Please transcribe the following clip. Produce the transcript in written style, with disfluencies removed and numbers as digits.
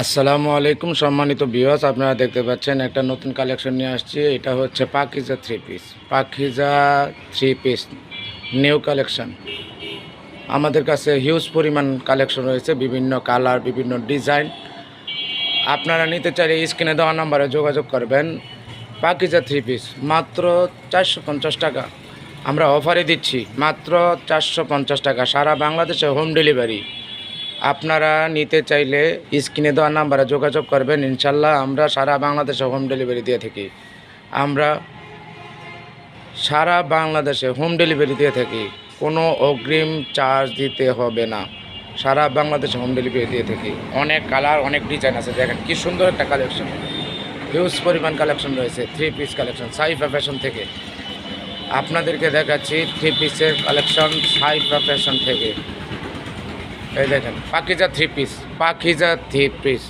আসসালামু আলাইকুম সম্মানিত ভিউয়ার্স, আপনারা দেখতে পাচ্ছেন একটা নতুন কালেকশন নিয়ে আসছি। এটা হচ্ছে Pakeezah three piece new collection. আমাদের কাছে হিউজ পরিমাণ কালেকশন রয়েছে, বিভিন্ন কালার, বিভিন্ন ডিজাইন। আপনারা নিতে চাইলে স্ক্রিনে দেওয়া নাম্বারে যোগাযোগ করবেন। পাকিজা থ্রি পিস মাত্র 450 টাকা আমরা অফারে দিচ্ছি, মাত্র 450 টাকা, সারা বাংলাদেশে হোম ডেলিভারি। আপনারা নিতে চাইলে স্ক্রিনে দেওয়া নাম্বারে যোগাযোগ করবেন। ইনশাল্লাহ আমরা সারা বাংলাদেশে হোম ডেলিভারি দিয়ে থাকি। আমরা সারা বাংলাদেশে হোম ডেলিভারি দিয়ে থাকি, কোনো অগ্রিম চার্জ দিতে হবে না। সারা বাংলাদেশে হোম ডেলিভারি দিয়ে থাকি। অনেক কালার, অনেক ডিজাইন আছে। দেখেন কি সুন্দর একটা কালেকশন, হিউজ পরিমাণ কালেকশন রয়েছে। Three piece collection Saifa fashion থেকে আপনাদেরকে দেখাচ্ছি। থ্রি পিসের কালেকশন সাইফা ফ্যাশন থেকে। এই দেখেন পাকিজা থ্রি পিস।